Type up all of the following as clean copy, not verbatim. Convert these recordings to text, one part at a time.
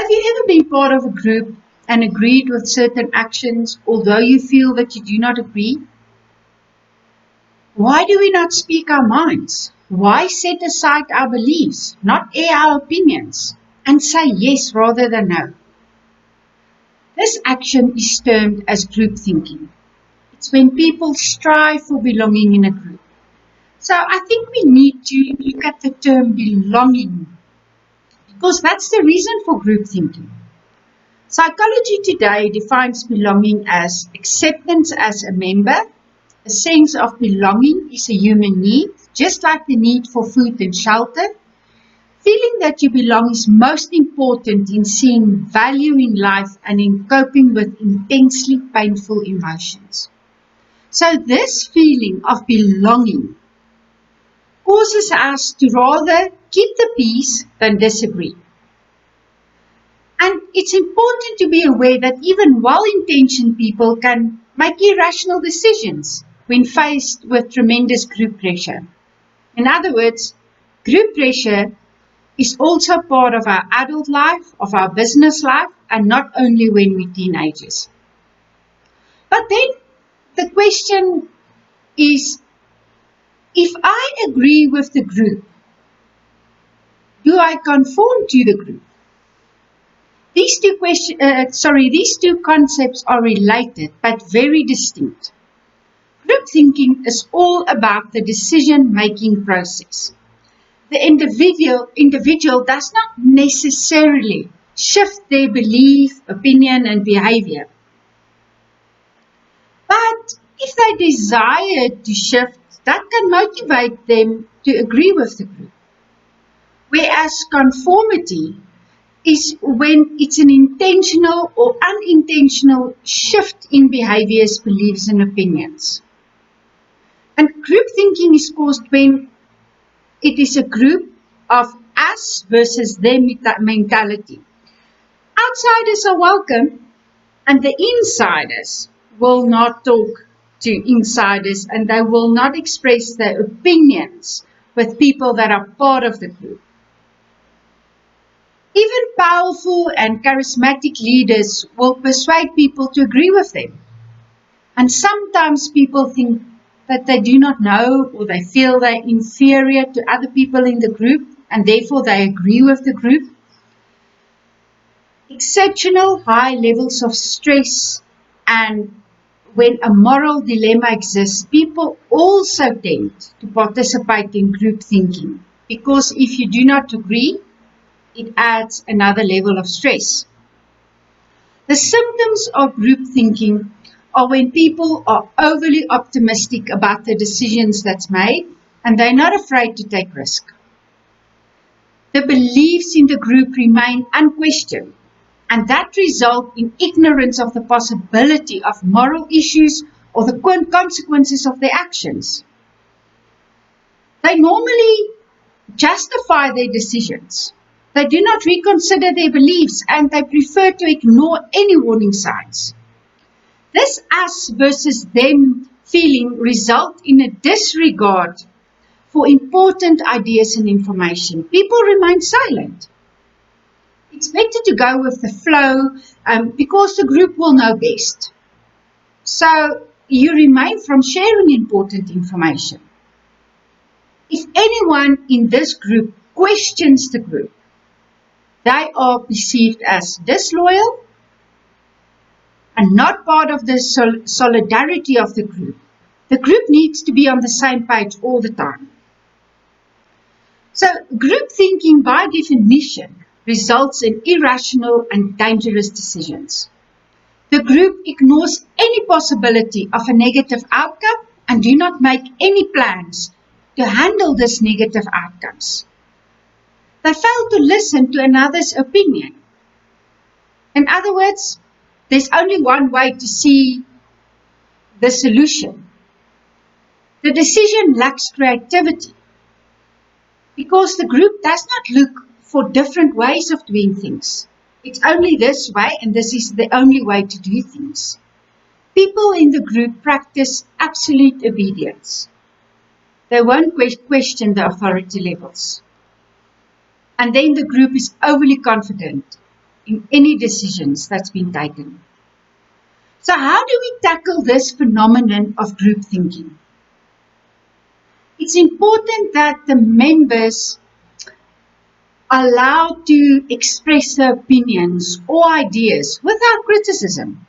Have you ever been part of a group and agreed with certain actions, although you feel that you do not agree? Why do we not speak our minds? Why set aside our beliefs, not air our opinions, and say yes rather than no? This action is termed as group thinking. It's when people strive for belonging in a group. So I think we need to look at the term belonging, because that's the reason for group thinking. Psychology today defines belonging as acceptance as a member. A sense of belonging is a human need, just like the need for food and shelter. Feeling that you belong is most important in seeing value in life and in coping with intensely painful emotions. So this feeling of belonging causes us to rather keep the peace than disagree. And it's important to be aware that even well-intentioned people can make irrational decisions when faced with tremendous group pressure. In other words, group pressure is also part of our adult life, of our business life, and not only when we're teenagers. But then the question is, if I agree with the group, do I conform to the group? These two concepts are related but very distinct. Group thinking is all about the decision-making process. The individual does not necessarily shift their belief, opinion, and behavior. But if they desire to shift, that can motivate them to agree with the group. Whereas conformity is when it's an intentional or unintentional shift in behaviors, beliefs, and opinions. And group thinking is caused when it is a group of us versus them mentality. Outsiders are welcome, and the insiders will not talk to insiders, and they will not express their opinions with people that are part of the group. Even powerful and charismatic leaders will persuade people to agree with them. And sometimes people think that they do not know, or they feel they're inferior to other people in the group, and therefore they agree with the group. Exceptional high levels of stress, and when a moral dilemma exists, people also tend to participate in group thinking, because if you do not agree, it adds another level of stress. The symptoms of group thinking are when people are overly optimistic about the decisions that's made, and they're not afraid to take risk. The beliefs in the group remain unquestioned, and that results in ignorance of the possibility of moral issues or the consequences of their actions. They normally justify their decisions. They do not reconsider their beliefs, and they prefer to ignore any warning signs. This us versus them feeling results in a disregard for important ideas and information. People remain silent. It's better to go with the flow because the group will know best. So you remain from sharing important information. If anyone in this group questions the group, they are perceived as disloyal and not part of the solidarity of the group. The group needs to be on the same page all the time. So group thinking by definition results in irrational and dangerous decisions. The group ignores any possibility of a negative outcome and do not make any plans to handle these negative outcomes. They fail to listen to another's opinion. In other words, there's only one way to see the solution. The decision lacks creativity because the group does not look for different ways of doing things. It's only this way, and this is the only way to do things. People in the group practice absolute obedience. They won't question the authority levels. And then the group is overly confident in any decisions that's been taken. So how do we tackle this phenomenon of group thinking? It's important that the members are allowed to express their opinions or ideas without criticism.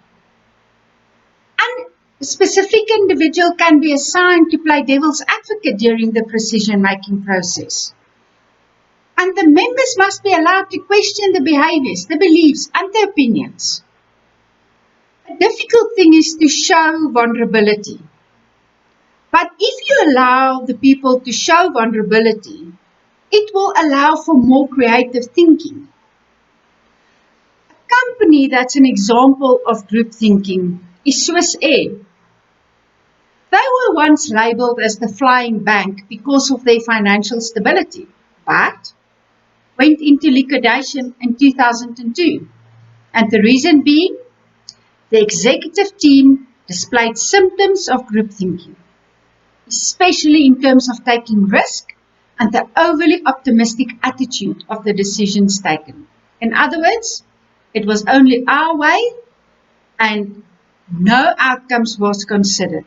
And a specific individual can be assigned to play devil's advocate during the decision-making process. And the members must be allowed to question the behaviors, the beliefs, and the opinions. A difficult thing is to show vulnerability. But if you allow the people to show vulnerability, it will allow for more creative thinking. A company that's an example of group thinking is Swiss Air. They were once labeled as the flying bank because of their financial stability, but went into liquidation in 2002. And the reason being, the executive team displayed symptoms of group thinking, especially in terms of taking risk and the overly optimistic attitude of the decisions taken. In other words, it was only our way and no outcomes was considered.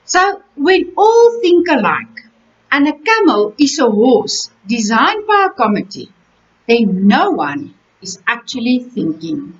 So when all think alike and a camel is a horse designed by a committee, then no one is actually thinking.